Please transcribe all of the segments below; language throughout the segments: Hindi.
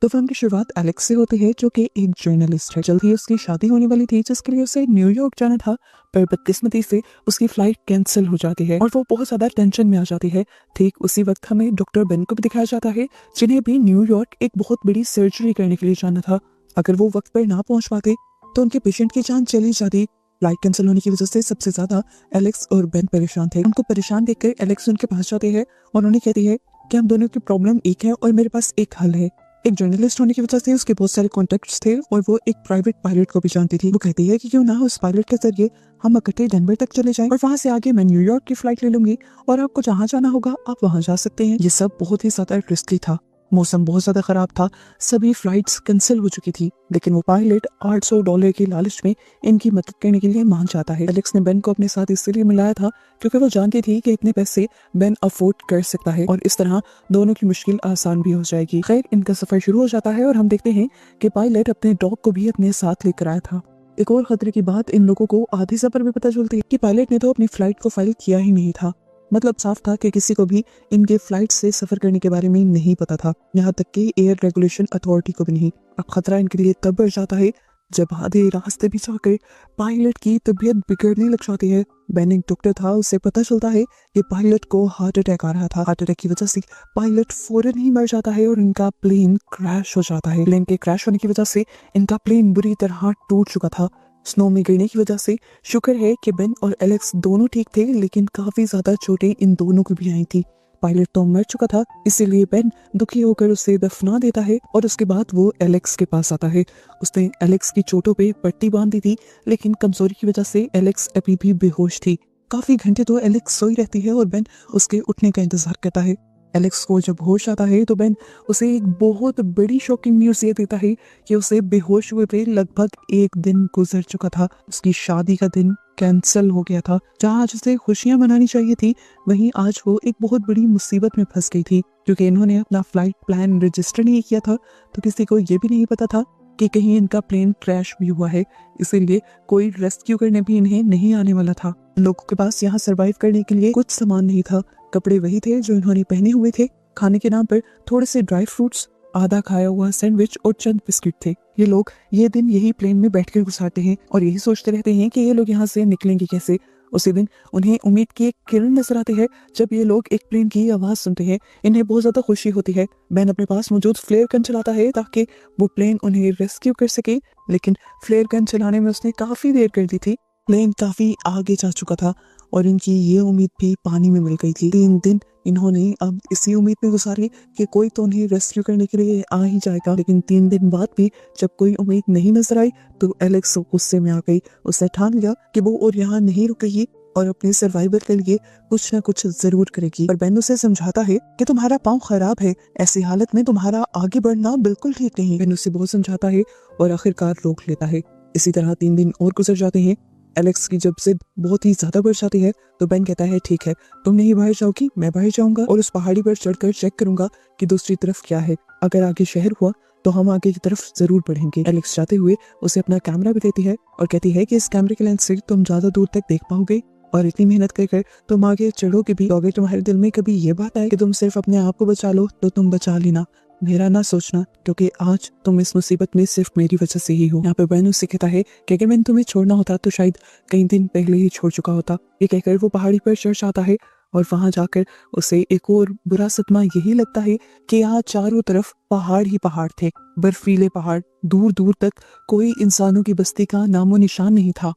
तो फिल्म की शुरुआत एलेक्स से होती है, जो कि एक जर्नलिस्ट है। जल्द ही उसकी शादी होने वाली थी, जिसके लिए उसे न्यूयॉर्क जाना था, पर बदकिस्मती से उसकी फ्लाइट कैंसिल हो जाती है और वो बहुत ज्यादा टेंशन में आ जाती है। ठीक उसी वक्त हमें डॉक्टर बेन को भी दिखाया जाता है, जिन्हें भी न्यूयॉर्क एक बहुत बड़ी सर्जरी करने के लिए जाना था। अगर वो वक्त पर ना पहुंच पाते तो उनके पेशेंट की जान चली जाती। फ्लाइट कैंसिल होने की वजह से सबसे ज्यादा एलेक्स और बेन परेशान थे। उनको परेशान देखकर एलेक्स उनके पास जाती है और उन्हें कहती है कि हम दोनों की प्रॉब्लम एक है और मेरे पास एक हल है। एक जर्नलिस्ट होने की वजह से उसके बहुत सारे कॉन्टेक्ट्स थे और वो एक प्राइवेट पायलट को भी जानती थी। वो कहती है कि क्यों ना उस पायलट के जरिए हम इकट्ठे डेनवर तक चले जाएं और वहां से आगे मैं न्यूयॉर्क की फ्लाइट ले लूंगी और आपको जहां जाना होगा आप वहां जा सकते हैं। ये सब बहुत ही ज्यादा रिस्की था। मौसम बहुत ज्यादा खराब था, सभी फ्लाइट्स कैंसिल हो चुकी थी, लेकिन वो पायलट $800 की लालच में इनकी मदद करने के लिए मान जाता है। एलेक्स ने बेन को अपने साथ इसलिए मिलाया था क्योंकि वो जानती थी कि इतने पैसे बेन अफोर्ड कर सकता है और इस तरह दोनों की मुश्किल आसान भी हो जाएगी। खैर, इनका सफर शुरू हो जाता है और हम देखते हैं कि पायलट अपने डॉग को भी अपने साथ लेकर आया था। एक और खतरे की बात इन लोगों को आधी सफर में पता चलती है कि पायलट ने तो अपनी फ्लाइट को फाइल किया ही नहीं था। मतलब साफ था कि किसी को भी इनके फ्लाइट से सफर करने के बारे में नहीं पता था, यहाँ तक कि एयर रेगुलेशन अथॉरिटी को भी नहीं। अब खतरा इनके लिए तब बढ़ जाता है जब आधे रास्ते भी जाकर पायलट की तबीयत बिगड़ने लग जाती है। बेन एक डॉक्टर था, उससे पता चलता है कि पायलट को हार्ट अटैक आ रहा था। हार्ट अटैक की वजह से पायलट फौरन ही मर जाता है और इनका प्लेन क्रैश हो जाता है। प्लेन के क्रैश होने की वजह से इनका प्लेन बुरी तरह टूट चुका था। स्नो में गिरने की वजह से शुक्र है कि बेन और एलेक्स दोनों ठीक थे, लेकिन काफी ज्यादा चोटें इन दोनों को भी आई थी। पायलट तो मर चुका था, इसीलिए बेन दुखी होकर उसे दफना देता है और उसके बाद वो एलेक्स के पास आता है। उसने एलेक्स की चोटों पे पट्टी बांध दी थी, लेकिन कमजोरी की वजह से एलेक्स अभी भी बेहोश थी। काफी घंटे तो एलेक्स सोई रहती है और बेन उसके उठने का इंतजार करता है। एलेक्स को जब होश आता है तो बेन उसे एक बहुत बड़ी शॉकिंग न्यूज ये देता है कि उसे बेहोश हुए पे लगभग एक दिन गुजर चुका था। उसकी शादी का दिन कैंसिल हो गया था। जहाँ आज उसे खुशियां मनानी चाहिए थी, वहीं आज वो एक बहुत बड़ी मुसीबत में फंस गई थी, क्योंकि इन्होंने अपना फ्लाइट प्लान रजिस्टर नहीं किया था। तो किसी को ये भी नहीं पता था कि कहीं इनका प्लेन क्रैश भी हुआ है, इसीलिए कोई रेस्क्यू करने भी इन्हें नहीं आने वाला था। लोगों के पास यहाँ सरवाइव करने के लिए कुछ सामान नहीं था। कपड़े वही थे जो इन्होंने पहने हुए थे। खाने के नाम पर थोड़े से ड्राई फ्रूट्स, आधा खाया हुआ सैंडविच और चंद बिस्किट थे। ये लोग ये दिन यही प्लेन में बैठकर गुजारते हैं और यही सोचते रहते हैं कि ये लोग यहाँ से निकलेंगे कैसे। उसी दिन उन्हें उम्मीद की एक किरण नजर आती है। जब ये लोग एक प्लेन की आवाज सुनते हैं, इन्हें बहुत ज्यादा खुशी होती है। बेन अपने पास मौजूद फ्लेयर गन चलाता है ताकि वो प्लेन उन्हें रेस्क्यू कर सके, लेकिन फ्लेयर गन चलाने में उसने काफी देर कर दी थी। प्लेन काफी आगे जा चुका था और इनकी ये उम्मीद भी पानी में मिल गई थी। 3 दिन इन्होंने अब इसी उम्मीद में गुजारे कि कोई तो उन्हें रेस्क्यू करने के लिए आ ही जाएगा, लेकिन 3 दिन बाद भी जब कोई उम्मीद नहीं नजर आई तो एलेक्स गुस्से में आ गई। उसने ठान लिया कि वो और यहाँ नहीं रुकेगी और अपने सर्वाइवल के लिए कुछ न कुछ जरूर करेगी। और बेन उसे समझाता है कि तुम्हारा पाँव खराब है, ऐसी हालत में तुम्हारा आगे बढ़ना बिल्कुल ठीक नहीं। बेन उसे बहुत समझाता है और आखिरकार रोक लेता है। इसी तरह 3 दिन और गुजर जाते हैं। एलेक्स की जब जिद बहुत ही ज्यादा बढ़ जाती है तो बेन कहता है ठीक है, तुम नहीं बाहर जाओगी, मैं बाहर जाऊंगा और उस पहाड़ी पर चढ़कर चेक करूंगा कि दूसरी तरफ क्या है। अगर आगे शहर हुआ तो हम आगे की तरफ जरूर बढ़ेंगे। एलेक्स जाते हुए उसे अपना कैमरा भी देती है और कहती है कि इस कैमरे के लेंस से तुम ज्यादा दूर तक देख पाओगे और इतनी मेहनत कर तुम आगे चढ़ोगे भी। तो अगर तुम्हारे दिल में कभी ये बात आए कि तुम सिर्फ अपने आप को बचा लो तो तुम बचा लेना, मेरा ना सोचना, क्योंकि आज तुम इस मुसीबत में सिर्फ मेरी वजह से ही हो। यहाँ पे बेन उससे कहता है कि अगर मैंने तुम्हें छोड़ना होता तो शायद कई दिन पहले ही छोड़ चुका होता। ये कहकर वो पहाड़ी पर चढ़ जाता है और वहां जाकर उसे एक और बुरा सदमा यही लगता है कि यहाँ चारों तरफ पहाड़ ही पहाड़ थे, बर्फीले पहाड़। दूर दूर तक कोई इंसानों की बस्ती का नामो निशान नहीं था।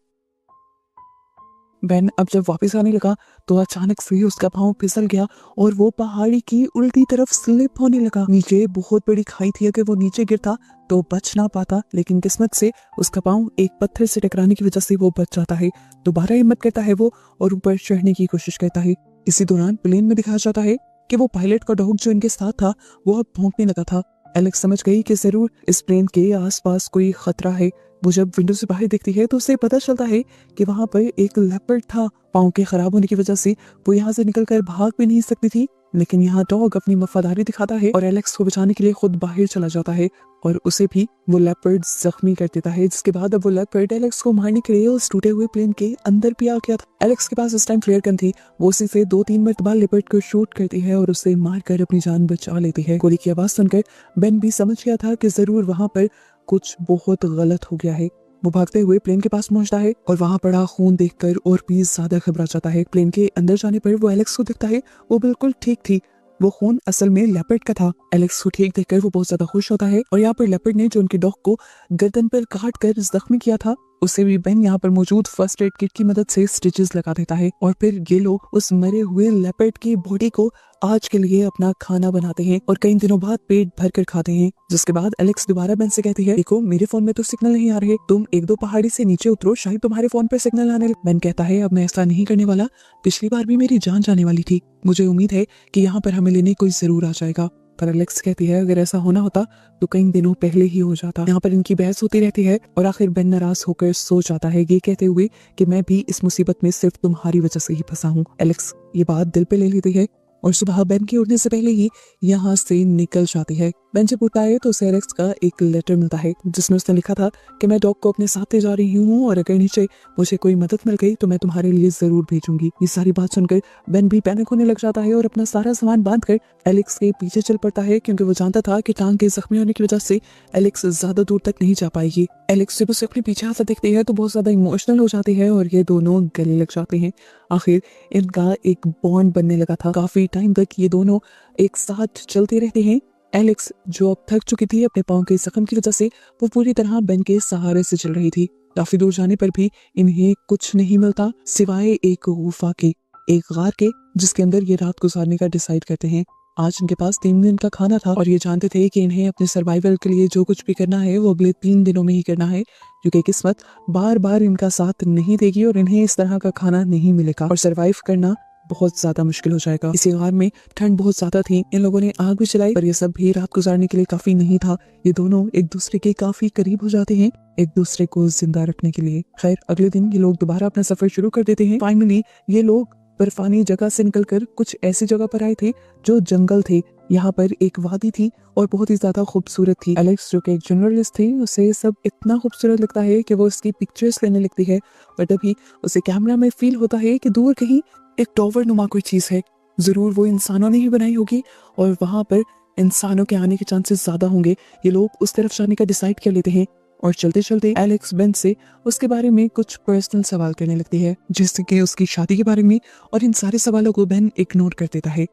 बेन अब जब वापस आने लगा तो अचानक से उसका पाँव फिसल गया और वो पहाड़ी की उल्टी तरफ स्लिप होने लगा। नीचे बहुत बड़ी खाई थी, अगर वो नीचे गिरता तो बच ना पाता, लेकिन किस्मत से उसका पाँव एक पत्थर से टकराने की वजह से वो बच जाता है। दोबारा हिम्मत करता है वो और ऊपर चढ़ने की कोशिश करता है। इसी दौरान प्लेन में दिखाया जाता है कि वो पायलट का डॉग जो इनके साथ था वो अब भौंकने लगा था। एलेक्स समझ गई कि जरूर इस प्लेन के आसपास कोई खतरा है। वो जब विंडो से बाहर देखती है तो उसे पता चलता है कि वहां पर एक लेपर्ड था। पाँव के खराब होने की वजह से वो यहाँ से निकलकर भाग भी नहीं सकती थी, लेकिन यहाँ डॉग अपनी वफादारी दिखाता है और एलेक्स को बचाने के लिए खुद बाहर चला जाता है और उसे भी वो लेपर्ड जख्मी कर देता है, जिसके बाद अब वो लेपर्ड एलेक्स को मारने के लिए उस टूटे हुए प्लेन के अंदर भी आ गया था। एलेक्स के पास इस टाइम फ्लेयर गन थी, वो उसी से 2-3 मरतबा लेपर्ड को शूट करती है और उसे मारकर अपनी जान बचा लेती है। गोली की आवाज सुनकर बेन भी समझ गया था कि जरूर वहां पर कुछ बहुत गलत हो गया है। वो भागते हुए प्लेन के पास पहुंचता है और वहां पड़ा खून देखकर और भी ज्यादा घबरा जाता है। प्लेन के अंदर जाने पर वो एलेक्स को दिखता है, वो बिल्कुल ठीक थी, वो खून असल में लेपर्ड का था। एलेक्स को ठीक देखकर वो बहुत ज्यादा खुश होता है और यहाँ पर लेपर्ड ने जो उनके डॉग को गर्दन पर काट कर जख्मी किया था उसे भी बेन यहाँ पर मौजूद फर्स्ट एड किट की मदद से स्टिचेस लगा देता है और फिर ये लोग उस मरे हुए लेपर्ड की बॉडी को आज के लिए अपना खाना बनाते हैं और कई दिनों बाद पेट भर कर खाते हैं। जिसके बाद एलेक्स दोबारा बेन से कहती है, देखो मेरे फोन में तो सिग्नल नहीं आ रहे, तुम 1-2 पहाड़ी से नीचे उतरो, शायद तुम्हारे फोन पर सिग्नल आने लगे। बेन कहता है, अब मैं ऐसा नहीं करने वाला, पिछली बार भी मेरी जान जाने वाली थी, मुझे उम्मीद है कि यहाँ पर हमें लेने कोई जरूर आ जाएगा। पर एलेक्स कहती है, अगर ऐसा होना होता तो कई दिनों पहले ही हो जाता। यहाँ पर इनकी बहस होती रहती है और आखिर बेन नाराज होकर सो जाता है, ये कहते हुए कि मैं भी इस मुसीबत में सिर्फ तुम्हारी वजह से ही फंसा हूँ। एलेक्स ये बात दिल पे ले लेती है और सुबह बेन के उठने से पहले ही यहाँ से निकल जाती है। बेन जब उठता है तो उसे एलेक्स का एक लेटर मिलता है जिसमें उसने लिखा था कि मैं डॉग को अपने साथ ले जा रही हूँ और अगर नीचे मुझे कोई मदद मिल गई तो मैं तुम्हारे लिए जरूर भेजूंगी। ये सारी बात सुनकर बेन भी पैनिक होने लग जाता है और अपना सारा सामान बांधकर एलेक्स के पीछे चल पड़ता है, क्योंकि वो जानता था कि टांग के जख्मी होने की वजह से एलेक्स ज्यादा दूर तक नहीं जा पाएगी। एलेक्स जब उसे अपने पीछे आता देखती है तो बहुत ज्यादा इमोशनल हो जाती है और ये दोनों गले लग जाते हैं। आखिर इनका एक बॉन्ड बनने लगा था। काफी टाइम तक ये दोनों एक साथ चलते रहते हैं। एलेक्स जो अब थक चुकी थी अपने पाँव के जख्म की वजह से, वो पूरी तरह बेन के सहारे से चल रही थी। काफी दूर जाने पर भी इन्हें कुछ नहीं मिलता सिवाय एक गुफा के, एक गार के, जिसके अंदर ये रात गुजारने का डिसाइड करते हैं। आज इनके पास 3 दिन का खाना था और ये जानते थे कि इन्हें अपने सर्वाइवल के लिए जो कुछ भी करना है वो अगले 3 दिनों में ही करना है, क्योंकि किस्मत बार बार इनका साथ नहीं देगी और इन्हें इस तरह का खाना नहीं मिलेगा और सरवाइव करना बहुत ज्यादा मुश्किल हो जाएगा। इसी गार में ठंड बहुत ज्यादा थी। इन लोगों ने आग भी जलाई, पर ये सब भी रात गुजारने के लिए काफी नहीं था। ये दोनों एक दूसरे के काफी करीब हो जाते हैं एक दूसरे को जिंदा रखने के लिए। खैर अगले दिन ये लोग दोबारा अपना सफर शुरू कर देते हैं। फाइनली ये लोग बर्फानी जगह से निकलकर कुछ ऐसी जगह पर आए थे जो जंगल थे। यहाँ पर एक वादी थी और बहुत ही ज्यादा खूबसूरत थी। एलेक्स जो कि एक जर्नलिस्ट थी, उसे सब इतना खूबसूरत लगता है कि वो इसकी पिक्चर्स लेने लगती है, पर तभी उसे कैमरा में फील होता है कि दूर कहीं एक टॉवर नुमा कोई चीज है, जरूर वो इंसानों ने ही बनाई होगी और वहां पर इंसानों के आने के चांसेस ज्यादा होंगे। ये लोग उस तरफ जाने का डिसाइड कर लेते हैं और चलते चलते एलेक्स बेन से उसके बारे में कुछ पर्सनल सवाल करने लगती है, जैसे कि उसकी शादी के बारे में, और इन सारे सवालों को बेन इग्नोर कर देता है।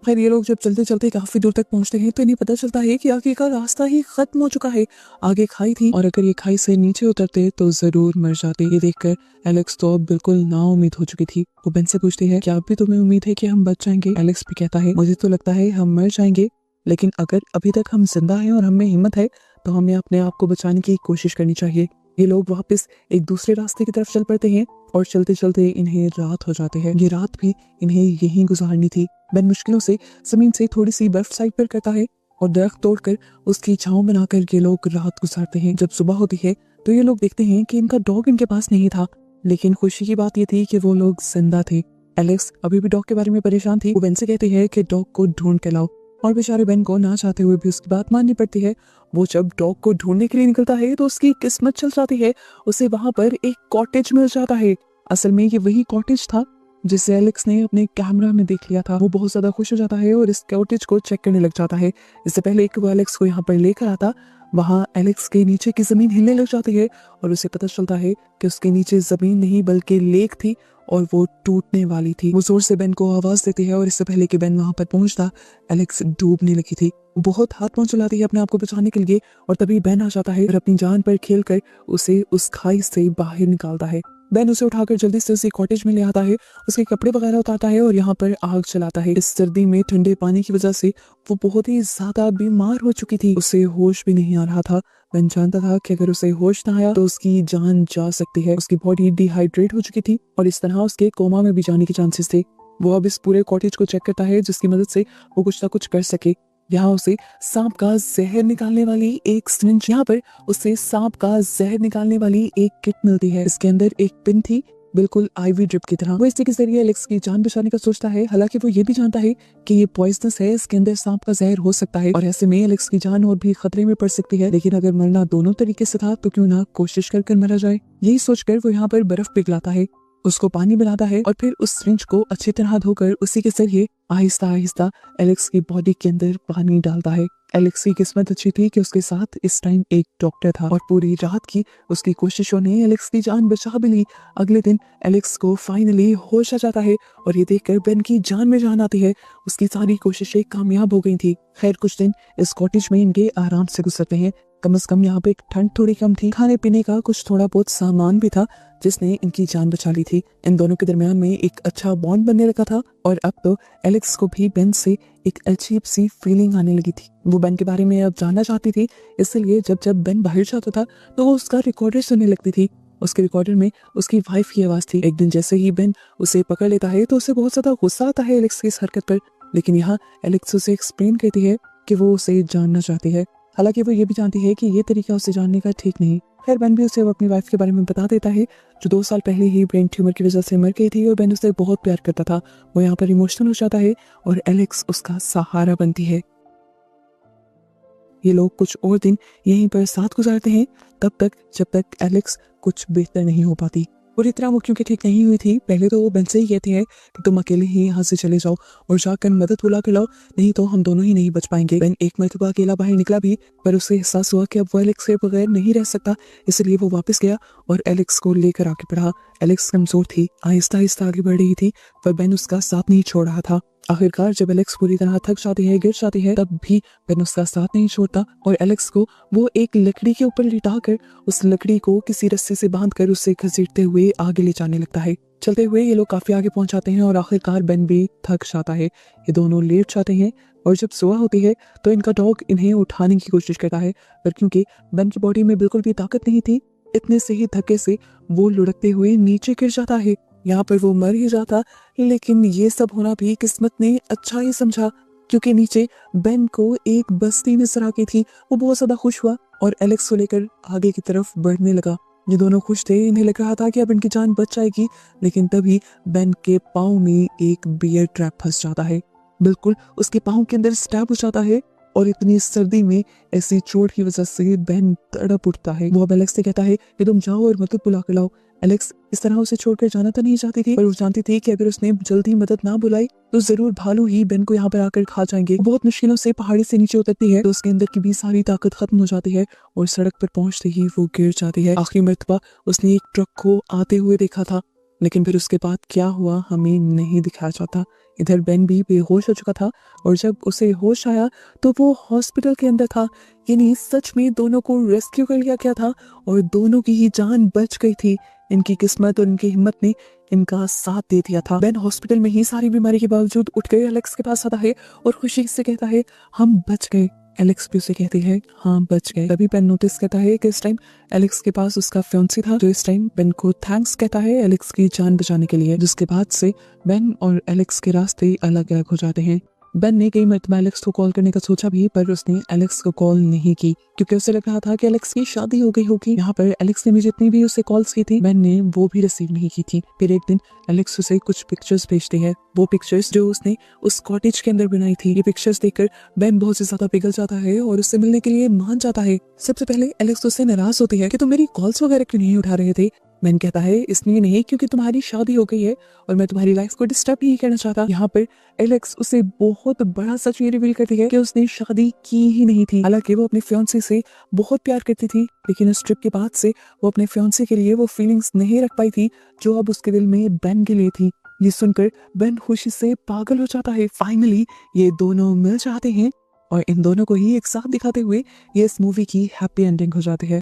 खैर ये लोग जब चलते चलते काफी दूर तक पहुंचते हैं तो इन्हें पता चलता है कि आगे का रास्ता ही खत्म हो चुका है। आगे खाई थी और अगर ये खाई से नीचे उतरते तो जरूर मर जाते। ये देखकर एलेक्स तो अब बिल्कुल नाउम्मीद हो चुकी थी। वो बेन से पूछती है, क्या अब भी तुम्हें उम्मीद है कि हम बच जाएंगे? एलेक्स भी कहता है, मुझे तो लगता है हम मर जाएंगे, लेकिन अगर अभी तक हम जिंदा हैं और हमें हिम्मत है तो हमें अपने आप को बचाने की कोशिश करनी चाहिए। ये लोग वापस एक दूसरे रास्ते की तरफ चल पड़ते हैं और चलते चलते इन्हें रात हो जाती है। ये रात भी इन्हें यहीं गुजारनी थी। बेन मुश्किलों से जमीन से थोड़ी सी बर्फ साइड पर करता है और दरख्त तोड़कर उसकी छांव बनाकर ये लोग रात गुजारते हैं। जब सुबह होती है तो ये लोग देखते हैं कि इनका डॉग इनके पास नहीं था, लेकिन खुशी की बात ये थी कि वो लोग जिंदा थे। एलेक्स अभी भी डॉग के बारे में परेशान थी। वो बेन से कहती है कि डॉग को ढूंढ के लाओ और बेचारे बेन को ना चाहते हुए भी उसकी बात माननी पड़ती है। वो जब डॉग को ढूंढने के लिए निकलता है तो उसकी किस्मत चल जाती है, उसे वहां पर एक कॉटेज मिल जाता है। असल में ये वही कॉटेज था जिसे एलेक्स ने अपने कैमरा में देख लिया था। वो बहुत ज्यादा खुश हो जाता है और इस कॉटेज को चेक करने लग जाता है। इससे पहले कि वो एलेक्स को यहाँ पर लेकर आता, वहाँ एलेक्स के नीचे की जमीन हिलने लग जाती है और उसे पता चलता है कि उसके नीचे जमीन नहीं बल्कि लेक थी और वो टूटने वाली थी। वो जोर से बेन को आवाज देती है और इससे पहले कि बेन वहां पर पहुंचता, एलेक्स डूबने लगी थी। वो बहुत हाथ पांव चलाती है अपने आप को बचाने के लिए और तभी बेन आ जाता है और अपनी जान पर खेलकर उसे उस खाई से बाहर निकालता है। बेन उसे उठाकर जल्दी से उसे कॉटेज में ले आता है, उसके कपड़े वगैरह उतारता है और यहाँ पर आग चलाता है। इस सर्दी में ठंडे पानी की वजह से वो बहुत ही ज्यादा बीमार हो चुकी थी, उसे होश भी नहीं आ रहा था। बेन जानता था कि अगर उसे होश ना आया तो उसकी जान जा सकती है। उसकी बॉडी डिहाइड्रेट हो चुकी थी और इस तरह उसके कोमा में भी जाने के चांसेस थे। वो अब इस पूरे कॉटेज को चेक करता है जिसकी मदद से वो कुछ ना कुछ कर सके। यहाँ उसे सांप का जहर निकालने वाली एक सिरिंज, यहाँ पर उसे सांप का जहर निकालने वाली एक किट मिलती है। इसके अंदर एक पिन थी बिल्कुल आईवी ड्रिप की तरह। वो इसी के जरिए एलेक्स की जान बचाने का सोचता है, हालांकि वो ये भी जानता है कि ये पॉइजनस है, इसके अंदर सांप का जहर हो सकता है और ऐसे में एलेक्स की जान और भी खतरे में पड़ सकती है। लेकिन अगर मरना दोनों तरीके से था तो क्यों ना कोशिश कर मरा जाए। यही सोचकर वो यहाँ पर बर्फ पिघलाता है, उसको पानी मिलाता है और फिर उस सिरिंज को अच्छी तरह धोकर उसी के जरिए आहिस्ता आहिस्ता एलेक्स की बॉडी के अंदर पानी डालता है। एलेक्स की किस्मत अच्छी थी कि उसके साथ इस टाइम एक डॉक्टर था और पूरी रात की उसकी कोशिशों ने एलेक्स की जान बचा भी ली। अगले दिन एलेक्स को फाइनली होश आ जाता है और ये देखकर बेन की जान में जान आती है। उसकी सारी कोशिशें कामयाब हो गई थी। खैर कुछ दिन इस कॉटेज में इनके आराम से गुजरते हैं। कम से कम यहाँ पे ठंड थोड़ी कम थी, खाने पीने का कुछ थोड़ा बहुत सामान भी था जिसने इनकी जान बचा ली थी। इन दोनों के दरमियान में एक अच्छा बॉन्ड बनने लगा था और अब तो एलेक्स को भी बेन से एक अजीब सी फीलिंग आने लगी थी। वो बेन के बारे में अब जानना चाहती थी, इसलिए जब जब बेन बाहर जाता था तो वो उसका रिकॉर्डर सुनने लगती थी। उसके रिकॉर्डर में उसकी वाइफ की आवाज थी। एक दिन जैसे ही बेन उसे पकड़ लेता है तो उसे बहुत ज्यादा गुस्सा आता है एलेक्स की इस हरकत पर, लेकिन यहाँ एलेक्स उसे एक्सप्लेन करती है कि वो उसे जानना चाहती है। हालांकि वो ये भी जानती है कि ये तरीका उसे जानने का ठीक नहीं। खैर बेन भी उसे अपनी वाइफ के बारे में बता देता है जो 2 साल पहले ही ब्रेन ट्यूमर की वजह से मर गई थी और बेन उसे बहुत प्यार करता था। वो यहाँ पर इमोशनल हो जाता है और एलेक्स उसका सहारा बनती है। ये लोग कुछ और दिन यहीं पर साथ गुजारते हैं, तब तक जब तक एलेक्स कुछ बेहतर नहीं हो पाती। पूरी तरह वो क्योंकि ठीक नहीं हुई थी, पहले तो वो बेन से ही कहती है कि तुम अकेले ही यहाँ से चले जाओ और जाकर मदद बुला कर लाओ, नहीं तो हम दोनों ही नहीं बच पाएंगे। बेन एक मरतबा अकेला बाहर निकला भी, पर उसे एहसास हुआ कि अब वो एलेक्स के बगैर नहीं रह सकता, इसलिए वो वापस गया और एलेक्स को लेकर आगे बढ़ा। एलेक्स कमजोर थी, आहिस्ता आहिस्ता आगे बढ़ रही थी, पर बेन उसका साथ नहीं छोड़ रहा था। आखिरकार जब एलेक्स पूरी तरह थक जाती है, गिर जाती है, तब भी बेन उसका साथ नहीं छोड़ता और एलेक्स को वो एक लकड़ी के ऊपर लिटाकर उस लकड़ी को किसी रस्सी से बांधकर उसे घसीटते हुए आगे ले जाने लगता है। चलते हुए ये लोग काफी आगे पहुंच जाते हैं और आखिरकार बेन भी थक जाता है। ये दोनों लेट जाते हैं और जब सुबह होती है तो इनका डॉग इन्हें उठाने की कोशिश करता है, पर क्योंकि बेन की बॉडी में बिल्कुल भी ताकत नहीं थी, इतने से ही धक्के से वो लुढ़कते हुए नीचे गिर जाता है। यहाँ पर वो मर ही जाता, लेकिन ये सब होना भी किस्मत ने अच्छा ही समझा, क्योंकि नीचे बेन को एक बस्ती नजर आ गई थी। वो बहुत ज्यादा खुश हुआ और एलेक्स को लेकर आगे की तरफ बढ़ने लगा। ये दोनों खुश थे, इन्हें लग रहा था कि अब इनकी जान बच जाएगी, लेकिन तभी बेन के पाँव में एक बियर ट्रैप फंस जाता है। बिल्कुल उसके पाँव के अंदर स्टैब हो जाता है और इतनी सर्दी में ऐसी चोट की वजह से बेन तड़प उठता है। वो अब एलेक्स से कहता है कि तुम जाओ और मदद बुला कर लाओ। एलेक्स इस तरह उसे छोड़कर जाना तो नहीं चाहती थी, पर वो जानती थी कि अगर उसने जल्दी मदद ना बुलाई तो जरूर भालू ही बेन को यहाँ पर आकर खा जाएंगे। बहुत मुश्किलों से पहाड़ी से नीचे उतरती है तो उसके अंदर की भी सारी ताकत खत्म हो जाती है और सड़क पर पहुंचते ही वो गिर जाती है। आखिरी मर्तबा उसने एक ट्रक को आते हुए देखा था, लेकिन फिर उसके बाद क्या हुआ हमें नहीं दिखाया जाता। इधर बेन भी बेहोश हो चुका था और जब उसे होश आया तो वो हॉस्पिटल के अंदर था, यानी सच में दोनों को रेस्क्यू कर लिया गया था और दोनों की ही जान बच गई थी। इनकी किस्मत और इनकी हिम्मत ने इनका साथ दे दिया था। बेन हॉस्पिटल में ही सारी बीमारी के बावजूद उठ कर एलेक्स के पास आता है और खुशी से कहता है हम बच गए। एलेक्स भी उसे कहती है हाँ बच गए। तभी बेन नोटिस करता है कि इस टाइम एलेक्स के पास उसका फियांसी था, जो इस टाइम बेन को थैंक्स कहता है एलेक्स की जान बचाने के लिए, जिसके बाद से बेन और एलेक्स के रास्ते अलग अलग हो जाते हैं। बेन ने कई मरतबा एलेक्स को कॉल करने का सोचा भी, पर उसने एलेक्स को कॉल नहीं की क्योंकि उसे लग रहा था कि एलेक्स की शादी हो गई होगी। यहाँ पर एलेक्स ने भी जितनी भी उसे कॉल्स की थी बेन ने वो भी रिसीव नहीं की थी। फिर एक दिन एलेक्स उसे कुछ पिक्चर्स भेजते हैं, वो पिक्चर्स जो उसने उस कॉटेज के अंदर बनाई थी। ये पिक्चर्स देखकर बेन बहुत से ज्यादा पिघल जाता है और उससे मिलने के लिए मान जाता है। सबसे पहले एलेक्स उससे नाराज होती है कि तुम मेरी कॉल्स वगैरह क्यों नहीं उठा रहे थे। बेन कहता है इसलिए नहीं क्योंकि तुम्हारी शादी हो गई है और मैं तुम्हारी लाइफ को डिस्टर्ब नहीं करना चाहता। यहाँ पर एलेक्स उसे बहुत बड़ा सच ये रिवील करती है कि उसने शादी की ही नहीं थी। हालांकि वो अपने फियांसे से बहुत प्यार करती थी, लेकिन उस ट्रिप के बाद से वो अपने फियांसे के लिए वो फीलिंग्स नहीं रख पाई थी जो अब उसके दिल में बेन के लिए थी। ये सुनकर बेन खुशी से पागल हो जाता है। फाइनली ये दोनों मिल जाते हैं और इन दोनों को ही एक साथ दिखाते हुए ये इस मूवी की हैप्पी एंडिंग हो जाती है।